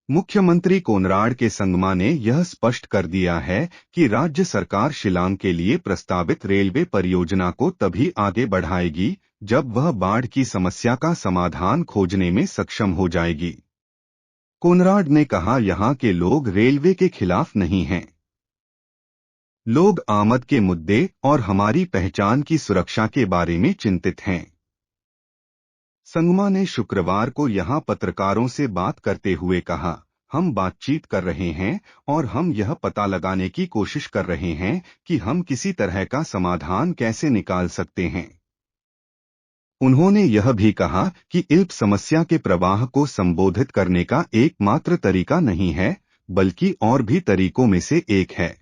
मुख्यमंत्री कोनराड के संगमा ने यह स्पष्ट कर दिया है कि राज्य सरकार शिलांग के लिए प्रस्तावित रेलवे परियोजना को तभी आगे बढ़ाएगी जब वह बाढ़ की समस्या का समाधान खोजने में सक्षम हो जाएगी। कोनराड ने कहा, यहाँ के लोग रेलवे के खिलाफ नहीं हैं। लोग आमद के मुद्दे और हमारी पहचान की सुरक्षा के बारे में चिंतित हैं। संगमा ने शुक्रवार को यहां पत्रकारों से बात करते हुए कहा, हम बातचीत कर रहे हैं और हम यह पता लगाने की कोशिश कर रहे हैं कि हम किसी तरह का समाधान कैसे निकाल सकते हैं। उन्होंने यह भी कहा कि इल्प समस्या के प्रवाह को संबोधित करने का एकमात्र तरीका नहीं है, बल्कि और भी तरीकों में से एक है।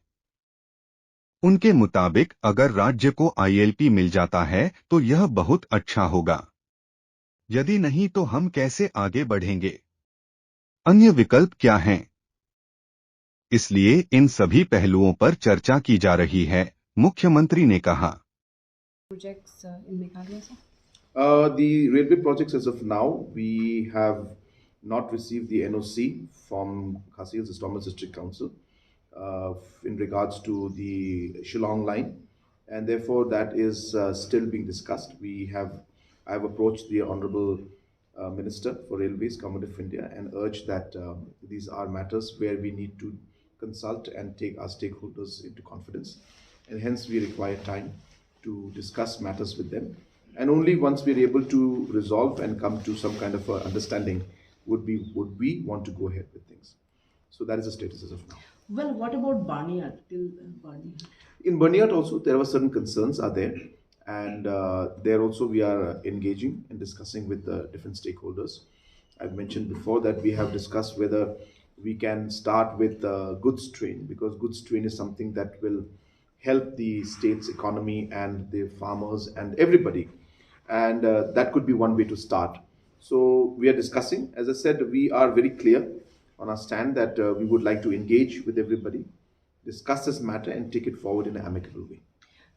उनके मुताबिक अगर राज्य को आईएलपी मिल जाता है तो यह बहुत अच्छा होगा। यदि नहीं तो हम कैसे आगे बढ़ेंगे? अन्य विकल्प क्या हैं? इसलिए इन सभी पहलुओं पर चर्चा की जा रही है, मुख्यमंत्री ने कहा। Projects in Meghalaya, sir? The railway projects as of now, we have not received the NOC from Khasi Hills Autonomous District Council in regards to the Shillong line, and therefore that is still being discussed. I have approached the Honorable Minister for Railways, Government of India, and urged that these are matters where we need to consult and take our stakeholders into confidence, and hence we require time to discuss matters with them. And only once we are able to resolve and come to some kind of understanding would we want to go ahead with things. So that is the status as of now. Well, what about Barnier? Till Barnier? In Barnier also, there were certain concerns are there, and there also we are engaging and discussing with the different stakeholders. I've mentioned before that we have discussed whether we can start with goods train, because goods train is something that will help the state's economy and the farmers and everybody, and that could be one way to start. So we are discussing. As I said, we are very clear on our stand that we would like to engage with everybody, discuss this matter, and take it forward in an amicable way.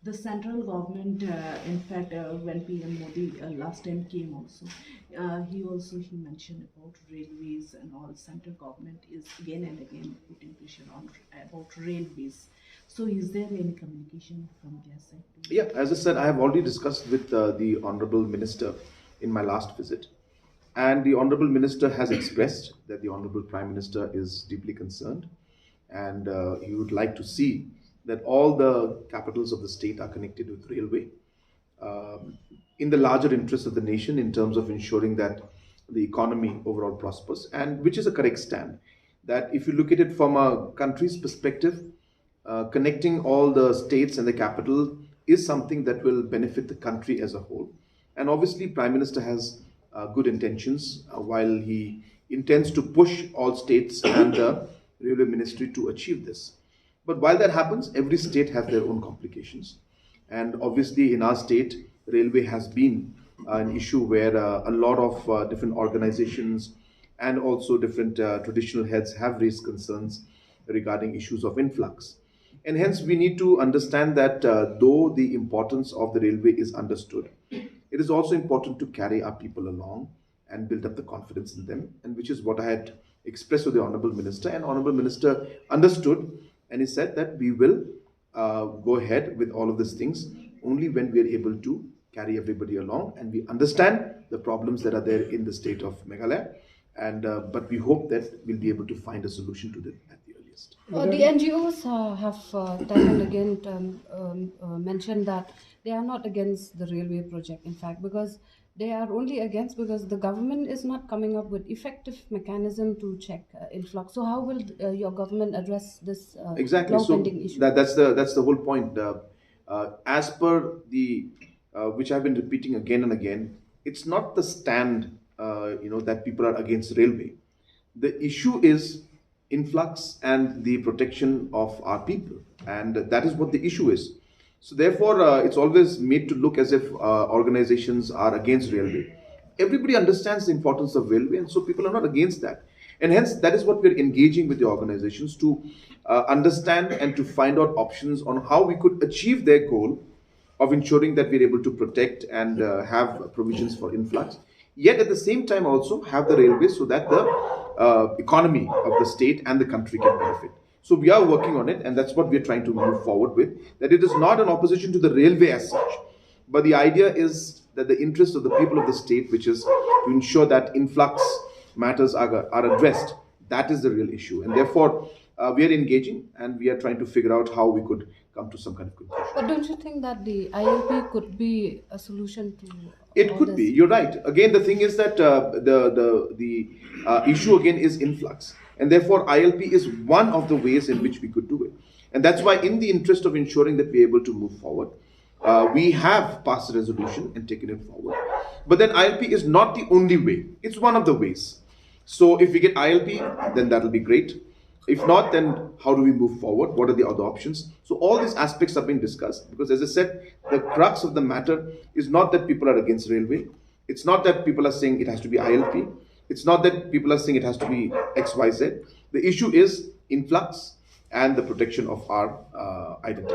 The central government, in fact, when PM Modi last time came also, he mentioned about railways and all. Central government is again and again putting pressure on about railways. So is there any communication from their side? Yeah, as I said, I have already discussed with the Honorable Minister in my last visit. And the Honorable Minister has expressed that the Honorable Prime Minister is deeply concerned, and he would like to see that all the capitals of the state are connected with railway in the larger interest of the nation, in terms of ensuring that the economy overall prospers, and which is a correct stand. That if you look at it from a country's perspective, connecting all the states and the capital is something that will benefit the country as a whole. And obviously, Prime Minister has good intentions while he intends to push all states and the railway ministry to achieve this. But while that happens, every state has their own complications. And obviously, in our state, railway has been an issue where a lot of different organizations and also different traditional heads have raised concerns regarding issues of influx. And hence, we need to understand that though the importance of the railway is understood, it is also important to carry our people along and build up the confidence in them, and which is what I had expressed to the Honorable Minister. And Honorable Minister understood, and he said that we will go ahead with all of these things only when we are able to carry everybody along and we understand the problems that are there in the state of Meghalaya. And but we hope that we'll be able to find a solution to that at the earliest. The NGOs have time and again mentioned that they are not against the railway project, in fact, because they are only against because the government is not coming up with effective mechanism to check influx. So how will your government address this Exactly. So long-pending issue? that's the whole point. As per the which I've been repeating again and again, it's not the stand that people are against railway. The issue is influx and the protection of our people, and that is what the issue is. So therefore, it's always made to look as if organizations are against railway. Everybody understands the importance of railway, and so people are not against that. And hence, that is what we're engaging with the organizations to understand and to find out options on how we could achieve their goal of ensuring that we're able to protect and have provisions for influx, yet at the same time also have the railways so that the economy of the state and the country can benefit. So we are working on it, and that's what we're trying to move forward with. That it is not an opposition to the railway as such, but the idea is that the interest of the people of the state, which is to ensure that influx matters are addressed, that is the real issue. And therefore, we are engaging and we are trying to figure out how we could come to some kind of conclusion. But don't you think that the ILP could be a solution to It all could this? be. You're right. Again, the thing is that the issue again is influx, and therefore ILP is one of the ways in which we could do it. And that's why, in the interest of ensuring that we're able to move forward, we have passed a resolution and taken it forward. But then ILP is not the only way. It's one of the ways. So if we get ILP, then that'll be great. If not, then how do we move forward? What are the other options? So all these aspects are being discussed, because as I said, the crux of the matter is not that people are against railway. It's not that people are saying it has to be ILP. It's not that people are saying it has to be XYZ. The issue is influx and the protection of our identity.